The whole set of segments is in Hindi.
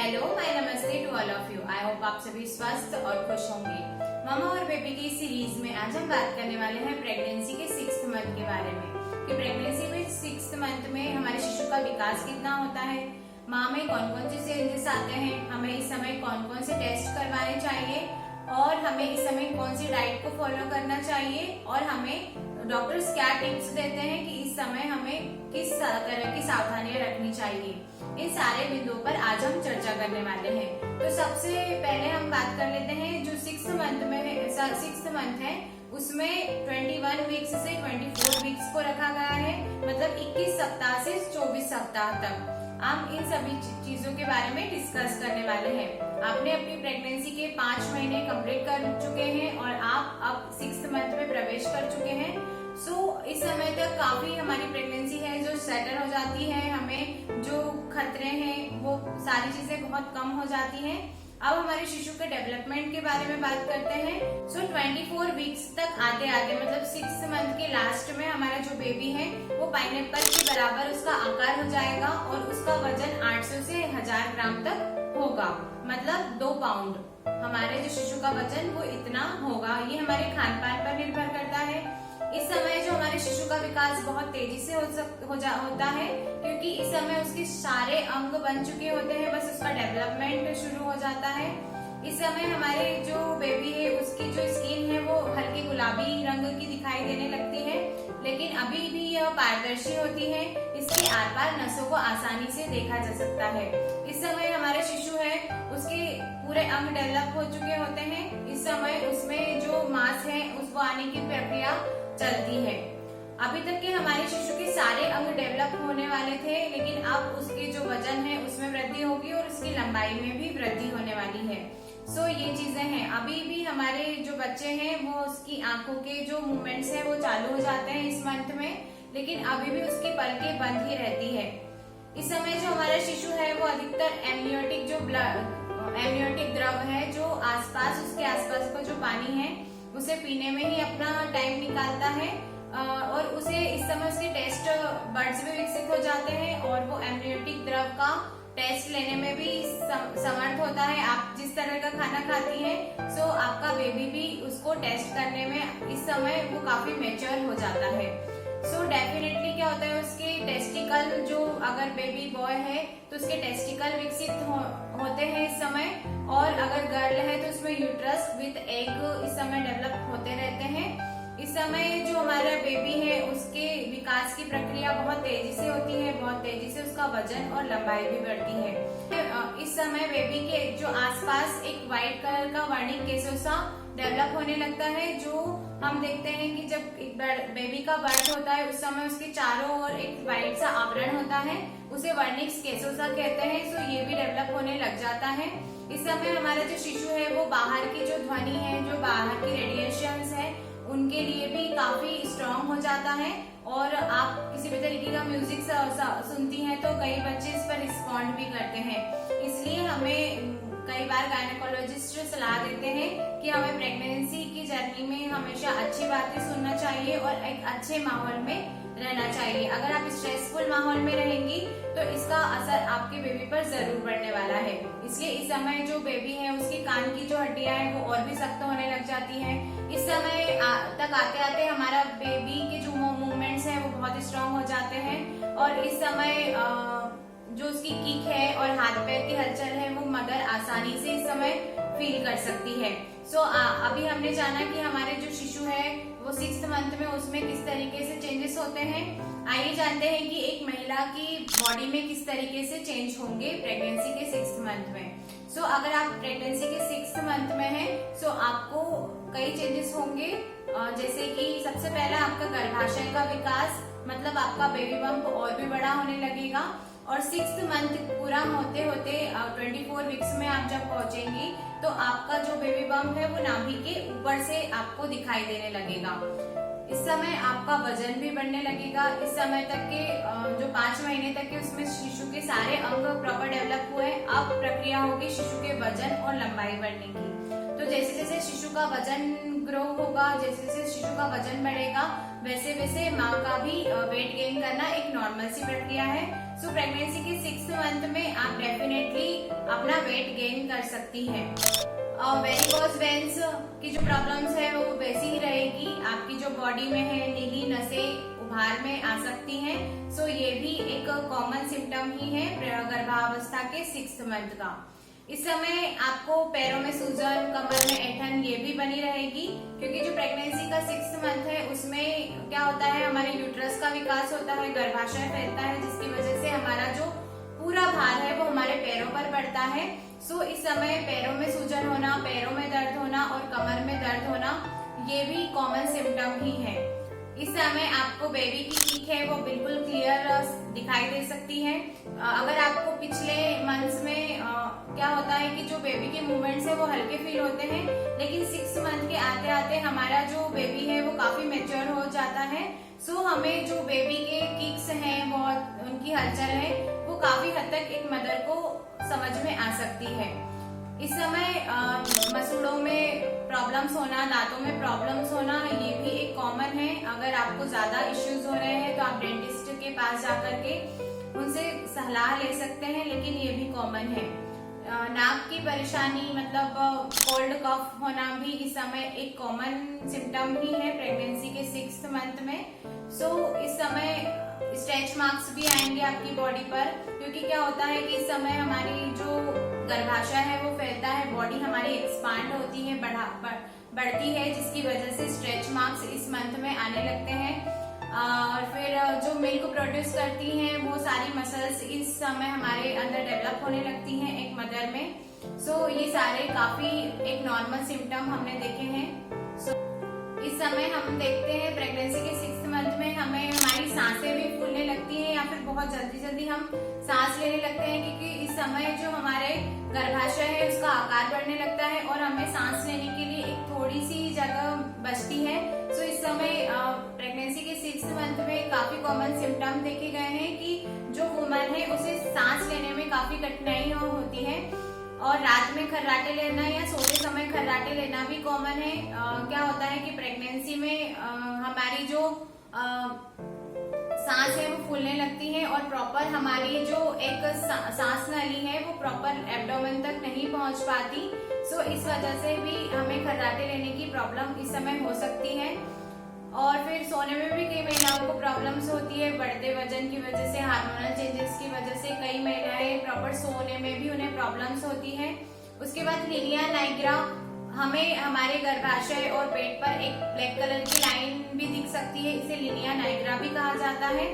Hello my namaste to all of you. I hope आप सभी स्वस्थ और खुश होंगे। मामा और बेबी की सीरीज में आज हम बात करने वाले हैं प्रेगनेंसी के 6th मंथ के बारे में कि प्रेगनेंसी में 6th मंथ में हमारे शिशु का विकास कितना होता है, माँ में कौन कौन से चेंजेस आते हैं, हमें इस समय कौन कौन से टेस्ट करवाने चाहिए और हमें इस समय कौन सी डाइट को फॉलो करना चाहिए और हमें डॉक्टर्स क्या टिप्स देते हैं कि इस समय हमें किस तरह की सावधानियां रखनी चाहिए। इन सारे बिंदुओं पर आज हम चर्चा करने वाले हैं। तो सबसे पहले हम बात कर लेते हैं जो 6th मंथ में है, 6th मंथ है उसमें 21 वीक्स से 24 वीक्स को रखा गया है, मतलब 21 सप्ताह से 24 सप्ताह तक। हम इन सभी चीजों के बारे में डिस्कस करने वाले हैं। आपने अपनी प्रेगनेंसी के 5 महीने कंप्लीट कर चुके हैं और आप अब 6th मंथ में प्रवेश कर चुके हैं। इस समय तक काफी हमारी प्रेगनेंसी है जो सेटल हो जाती है, हमें जो खतरे हैं वो सारी चीजें बहुत कम हो जाती हैं। अब हमारे शिशु के डेवलपमेंट के बारे में बात करते हैं। 24 वीक्स तक आते आते मतलब 6th मंथ के लास्ट में हमारा जो बेबी है वो पाइनएप्पल के बराबर उसका आकार हो जाएगा और उसका वजन 800 से 1000 ग्राम तक होगा, मतलब 2 पाउंड। हमारे जो शिशु का वजन वो इतना होगा। ये हमारे खान पान पर निर्भर करता है। इस समय जो हमारे शिशु का विकास बहुत तेजी से होता है क्योंकि इस समय उसके सारे अंग बन चुके होते हैं, बस उसका डेवलपमेंट शुरू हो जाता है। इस समय हमारे जो बेबी है उसकी जो स्किन है वो हल्के गुलाबी रंग की दिखाई देने लगती है, लेकिन अभी भी यह पारदर्शी होती है। इसके आर पार नसों को आसानी से देखा जा सकता है। इस समय हमारे शिशु है उसके पूरे अंग डेवलप हो चुके होते हैं। इस समय उसमें जो मांस है उसको आने की प्रक्रिया चलती है। अभी तक के हमारे शिशु के सारे अंग डेवलप होने वाले थे, लेकिन अब उसके जो वजन है उसमें वृद्धि होगी और उसकी लंबाई में भी वृद्धि होने वाली है। ये चीजें हैं। अभी भी हमारे जो बच्चे हैं वो उसकी आंखों के जो मूवमेंट्स हैं वो चालू हो जाते हैं इस मंथ में, लेकिन अभी भी उसकी पलकें बंद ही रहती है। इस समय जो हमारा शिशु है वो अधिकतर एमनियोटिक द्रव है जो उसके आसपास का जो पानी है उसे पीने में ही अपना टाइम निकालता है और उसे इस समय उसके टेस्ट बड्स भी विकसित हो जाते हैं और वो एमनियोटिक द्रव का टेस्ट लेने में भी समर्थ होता है। आप जिस तरह का खाना खाती हैं आपका बेबी भी उसको टेस्ट करने में इस समय वो काफी मैच्योर हो जाता है। डेफिनेटली क्या होता है उसके टेस्टिकल, जो अगर बेबी बॉय है तो उसके टेस्टिकल विकसित होते हैं इस समय, और अगर गर्ल है तो उसमें यूट्रस विद एग इस समय डेवलप होते रहते हैं। इस समय जो हमारा बेबी है उसके विकास की प्रक्रिया बहुत तेजी से होती है, बहुत तेजी से उसका वजन और लंबाई भी बढ़ती है। इस समय बेबी के जो आसपास एक व्हाइट कलर का वर्निंग केसोसा डेवलप होने लगता है, जो हम देखते हैं कि जब एक बेबी का बर्थ होता है उस समय उसके चारों ओर एक व्हाइट सा आवरण होता है, उसे वर्निक्स केसोसा कहते हैं। ये भी डेवलप होने लग जाता है। इस समय हमारा जो शिशु है वो बाहर की जो ध्वनि है, जो बाहर की रेडिएशंस है उनके लिए भी काफी स्ट्रॉन्ग हो जाता है। और आप किसी भी तरीके का म्यूजिक सुनती हैं तो कई बच्चे इस पर रिस्पॉन्ड भी करते हैं। इसलिए हमें कई बार गायनेकोलॉजिस्ट सलाह देते हैं कि हमें प्रेगनेंसी की जर्नी में हमेशा अच्छी बातें सुनना चाहिए और एक अच्छे माहौल में रहना चाहिए। अगर आप स्ट्रेसफुल माहौल में रहेंगी तो इसका असर आपके बेबी पर जरूर पड़ने वाला है। इसलिए इस समय जो बेबी है उसके कान की जो हड्डियां हैं वो और भी सख्त होने लग जाती हैं। इस समय तक आते आते हमारा बेबी के जो मूवमेंट्स हैं वो बहुत स्ट्रांग हो जाते हैं और इस समय जो उसकी किक है और हाथ पैर की हलचल है वो मदर आसानी से इस समय फील कर सकती है। अभी हमने जाना कि हमारे जो शिशु है वो 6th मंथ में उसमें किस तरीके से चेंजेस होते हैं। आइए जानते हैं कि एक महिला की बॉडी में किस तरीके से चेंज होंगे प्रेगनेंसी के 6th मंथ में। अगर आप प्रेगनेंसी के 6th मंथ में हैं आपको कई चेंजेस होंगे, जैसे कि सबसे पहला आपका गर्भाशय का विकास, मतलब आपका बेबी बम्प और भी बड़ा होने लगेगा। और 6th मंथ पूरा होते होते 24 वीक्स में आप जब पहुंचेंगी तो आपका जो बेबी बम्प है वो नाभि के ऊपर से आपको दिखाई देने लगेगा। इस समय आपका वजन भी बढ़ने लगेगा। इस समय तक के जो 5 महीने तक के उसमें शिशु के सारे अंग प्रॉपर डेवलप हुए। अब प्रक्रिया होगी शिशु के वजन और लंबाई बढ़ने की। तो जैसे जैसे शिशु का वजन ग्रो होगा, जैसे जैसे शिशु का वजन बढ़ेगा, वैसे वैसे माँ का भी वेट गेन करना एक नॉर्मल सी प्रक्रिया है। प्रेगनेंसी के 6th मंथ में आप डेफिनेटली अपना वेट गेन कर सकती है। वेरिकोज वेन्स की जो प्रॉब्लम्स है वो वैसी ही रहेगी, आपकी जो बॉडी में है नीली नसें उभार में आ सकती हैं। सो ये भी एक कॉमन सिम्टम ही है गर्भावस्था के 6th मंथ का। इस समय आपको पैरों में सूजन, कमर में ऐंठन ये भी बनी रहेगी, क्योंकि जो प्रेगनेंसी का 6th मंथ है उसमें क्या होता है, हमारे यूट्रस का विकास होता है, गर्भाशय फैलता है, जिसकी वजह से हमारा जो पूरा भार है वो हमारे पैरों पर पड़ता है। सो इस समय पैरों में सूजन होना, पैरों में दर्द होना और कमर में दर्द होना ये भी कॉमन सिम्टम ही है। इस समय आपको बेबी की चीख है वो बिल्कुल क्लियर दिखाई दे सकती है। अगर आपको पिछले मंथ्स में क्या होता है कि जो बेबी के मूवमेंट्स है वो हल्के फील होते हैं, लेकिन 6th मंथ के आते आते हमारा जो बेबी है वो काफी मैच्योर हो जाता है। सो हमें जो बेबी के किक्स हैं, बहुत उनकी हलचल है, वो काफी हद तक एक मदर को समझ में आ सकती है। इस समय मसूड़ों में प्रॉब्लम्स होना, दांतों में प्रॉब्लम्स होना ये भी एक कॉमन है। अगर आपको ज्यादा इश्यूज हो रहे हैं तो आप डेंटिस्ट के पास जाकर के उनसे सलाह ले सकते हैं, लेकिन ये भी कॉमन है। नाक की परेशानी मतलब कोल्ड कफ होना भी इस समय एक कॉमन सिम्टम ही है प्रेगनेंसी के 6th मंथ में। सो इस समय स्ट्रेच मार्क्स भी आएंगे आपकी बॉडी पर, क्योंकि क्या होता है कि इस समय हमारी जो गर्भाशय है वो फैलता है, बॉडी हमारी एक्सपांड होती है, बढ़ती है, जिसकी वजह से स्ट्रेच मार्क्स इस मंथ में आने लगते हैं। और फिर जो मिल्क प्रोड्यूस करती हैं वो सारी मसल्स इस समय हमारे अंदर डेवलप होने लगती हैं एक मदर में। सो ये सारे काफी एक नॉर्मल सिम्टम हमने देखे हैं। इस समय हम देखते हैं प्रेगनेंसी के 6th मंथ में हमें हमारी सांसें भी फूलने लगती हैं, या फिर बहुत जल्दी जल्दी हम सांस लेने लगते हैं, क्योंकि इस समय जो हमारे गर्भाशय है उसका आकार बढ़ने लगता है और हमें सांस लेने के लिए एक थोड़ी सी जगह बचती है। सो इस समय प्रेगनेंसी के 6th मंथ में काफी कॉमन सिम्टम देखे गए हैं कि जो वुमन है उसे सांस लेने में काफी कठिनाई होती है, और रात में खर्राटे लेना या सोते समय खर्राटे लेना भी कॉमन है। क्या होता है कि प्रेगनेंसी में हमारी जो सांस है वो फूलने लगती है और प्रॉपर हमारी जो एक सांस नली है वो प्रॉपर एब्डोमेन तक नहीं पहुंच पाती। सो इस वजह से भी हमें खर्राटे लेने की प्रॉब्लम इस समय हो सकती है। और फिर सोने में भी कई महिलाओं को प्रॉब्लम्स होती है, बढ़ते वजन की वजह से, हार्मोनल चेंजेस की वजह से कई महिलाएं प्रॉपर सोने में भी उन्हें प्रॉब्लम्स होती है। उसके बाद लिनिया नाइग्रा, हमें हमारे गर्भाशय और पेट पर एक ब्लैक कलर की लाइन भी दिख सकती है, इसे लिनिया नाइग्रा भी कहा जाता है।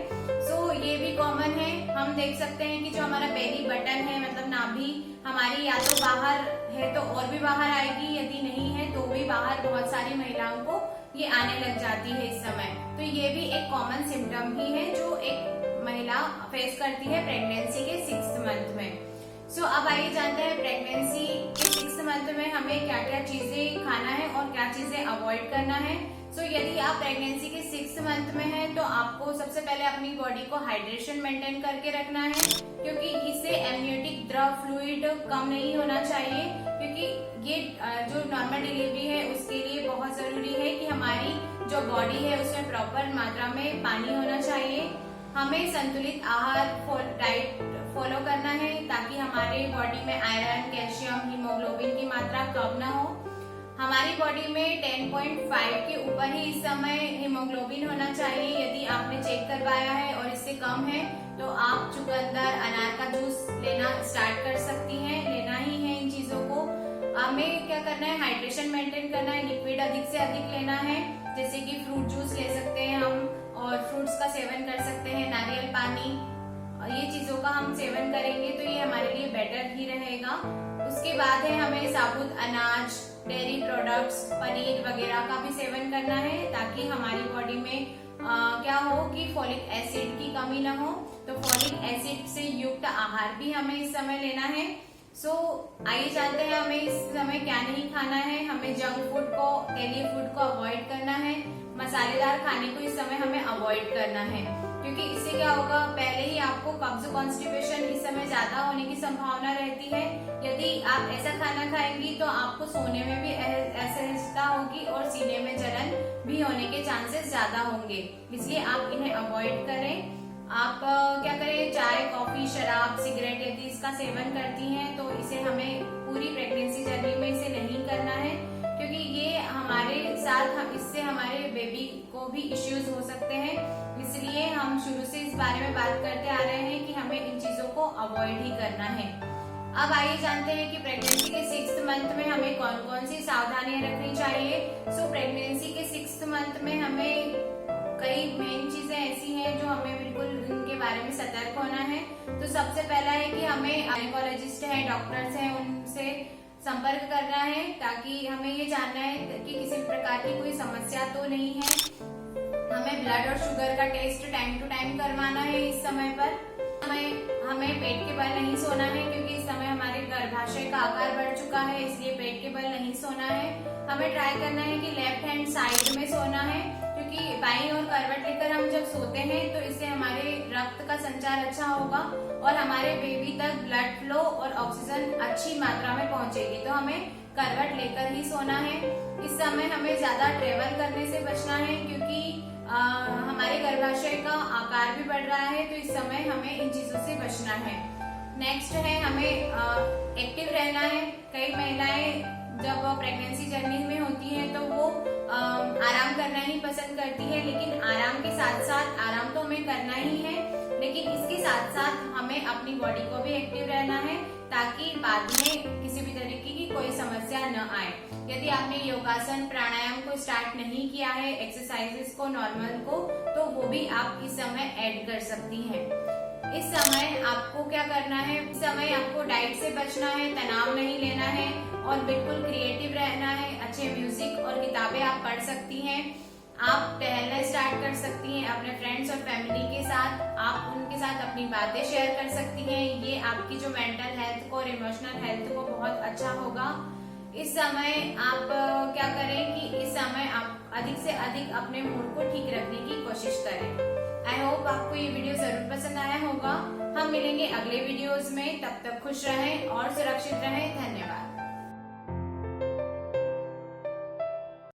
सो ये भी कॉमन है। हम देख सकते हैं कि जो हमारा बेली बटन है, मतलब नाभि हमारी या तो बाहर है तो और भी बाहर आएगी, यदि नहीं है तो भी बाहर बहुत सारी महिलाओं को ये आने लग जाती है इस समय। तो ये भी एक कॉमन सिम्टम ही है जो एक महिला फेस करती है प्रेगनेंसी के 6th मंथ में। सो अब आइए जानते हैं प्रेगनेंसी के 6th मंथ में हमें क्या क्या चीजें खाना है और क्या चीजें अवॉइड करना है। सो यदि आप प्रेगनेंसी के 6th मंथ में हैं तो आपको सबसे पहले अपनी बॉडी को हाइड्रेशन मेंटेन करके रखना है, क्योंकि इससे एमनियोटिक द्रव फ्लूइड कम नहीं होना चाहिए, क्योंकि ये जो नॉर्मल डिलीवरी है उसके लिए बहुत जरूरी है कि हमारी जो बॉडी है उसमें प्रॉपर मात्रा में पानी होना चाहिए। हमें संतुलित आहार डाइट फॉलो करना है ताकि हमारे बॉडी में आयरन, कैल्शियम, हीमोग्लोबिन की मात्रा कम ना हो। हमारी बॉडी में 10.5 के ऊपर ही इस समय हीमोग्लोबिन होना चाहिए। यदि आपने चेक करवाया है और इससे कम है तो आप चुकंदर, अनार का जूस लेना स्टार्ट कर सकती हैं, लेना ही है इन चीजों को। हमें क्या करना है, हाइड्रेशन मेंटेन करना है, लिक्विड अधिक से अधिक लेना है, जैसे कि फ्रूट जूस ले सकते हैं हम, और फ्रूट्स का सेवन कर सकते हैं, नारियल पानी, ये चीजों का हम सेवन करेंगे तो ये हमारे लिए बेटर ही रहेगा। उसके बाद है हमें साबुत अनाज, डेयरी प्रोडक्ट्स, पनीर वगैरह का भी सेवन करना है, ताकि हमारी बॉडी में क्या हो कि फोलिक एसिड की कमी ना हो। तो फोलिक एसिड से युक्त आहार भी हमें इस समय लेना है। सो आइए जानते हैं हमें इस समय क्या नहीं खाना है। हमें जंक फूड को, तेलीय फूड को अवॉइड करना है, मसालेदार खाने को इस समय हमें अवॉइड करना है, क्योंकि इससे क्या होगा, पहले ही आपको कब्ज, कॉन्स्टिपेशन इस समय ज्यादा होने की संभावना रहती है। यदि आप ऐसा खाना खाएंगी तो आपको सोने में भी असहजता होगी और सीने में जलन भी होने के चांसेस ज्यादा होंगे, इसलिए आप इन्हें अवॉइड करें। आप क्या करें, चाय, कॉफी, शराब, सिगरेट यदि इसका सेवन करती हैं तो इसे जिससे हमारे बेबी को भी इश्यूज हो सकते हैं। इसलिए हम शुरू से इस बारे में बात करते आ रहे हैं कि हमें इन चीजों को अवॉइड ही करना है। अब आइए जानते हैं कि प्रेगनेंसी के 6th मंथ में हमें कौन कौन सी सावधानियां रखनी चाहिए। प्रेगनेंसी के 6th मंथ में हमें कई मेन चीजें ऐसी हैं जो हमें बिल्कुल उनके बारे में सतर्क होना है। तो सबसे पहला है कि हमें गायनेकोलॉजिस्ट है, डॉक्टर्स हैं, उनसे संपर्क करना है ताकि हमें ये जानना है कि किसी प्रकार की कोई समस्या तो नहीं है। हमें ब्लड और शुगर का टेस्ट टाइम टू टाइम करवाना है। इस समय पर हमें पेट के बल नहीं सोना है क्योंकि इस समय हमारे गर्भाशय का आकार बढ़ चुका है, इसलिए पेट के बल नहीं सोना है। हमें ट्राई करना है कि लेफ्ट हैंड साइड में सोना है क्योंकि बाईं ओर करवट लेकर हम जब सोते हैं तो इससे हमारे रक्त का संचार अच्छा होगा और हमारे बेबी तक ब्लड फ्लो और ऑक्सीजन अच्छी मात्रा में पहुंचेगी। तो हमें करवट लेकर ही सोना है। इस समय हमें ज्यादा ट्रेवल करने से बचना है क्योंकि हमारे गर्भाशय का आकार भी बढ़ रहा है, तो इस समय हमें इन चीजों से बचना है। नेक्स्ट है हमें एक्टिव रहना है। कई महिलाएं जब प्रेगनेंसी जर्नी में होती हैं तो वो आराम करना ही पसंद करती है, लेकिन आराम के साथ साथ आराम तो हमें करना ही है, लेकिन इसके साथ साथ हमें अपनी बॉडी को भी एक्टिव रहना है ताकि बाद में किसी भी तरीके की कोई समस्या न आए। यदि आपने योगासन प्राणायाम को स्टार्ट नहीं किया है, एक्सरसाइजेस को नॉर्मल को, तो वो भी आप इस समय ऐड कर सकती हैं। इस समय आपको क्या करना है, इस समय आपको डाइट से बचना है, तनाव नहीं लेना है और बिल्कुल क्रिएटिव रहना है। अच्छे म्यूजिक और किताबें आप पढ़ सकती हैं। आप टहलना स्टार्ट कर सकती हैं अपने फ्रेंड्स और फैमिली के साथ। आप उनके साथ अपनी बातें शेयर कर सकती हैं। ये आपकी जो मेंटल हेल्थ को और इमोशनल हेल्थ को बहुत अच्छा होगा। इस समय आप क्या करें कि इस समय आप अधिक से अधिक अपने मूड को ठीक रखने की कोशिश करें। आई होप आपको ये वीडियो जरूर पसंद आया होगा। हम मिलेंगे अगले वीडियोस में, तब तक खुश रहें और सुरक्षित रहें।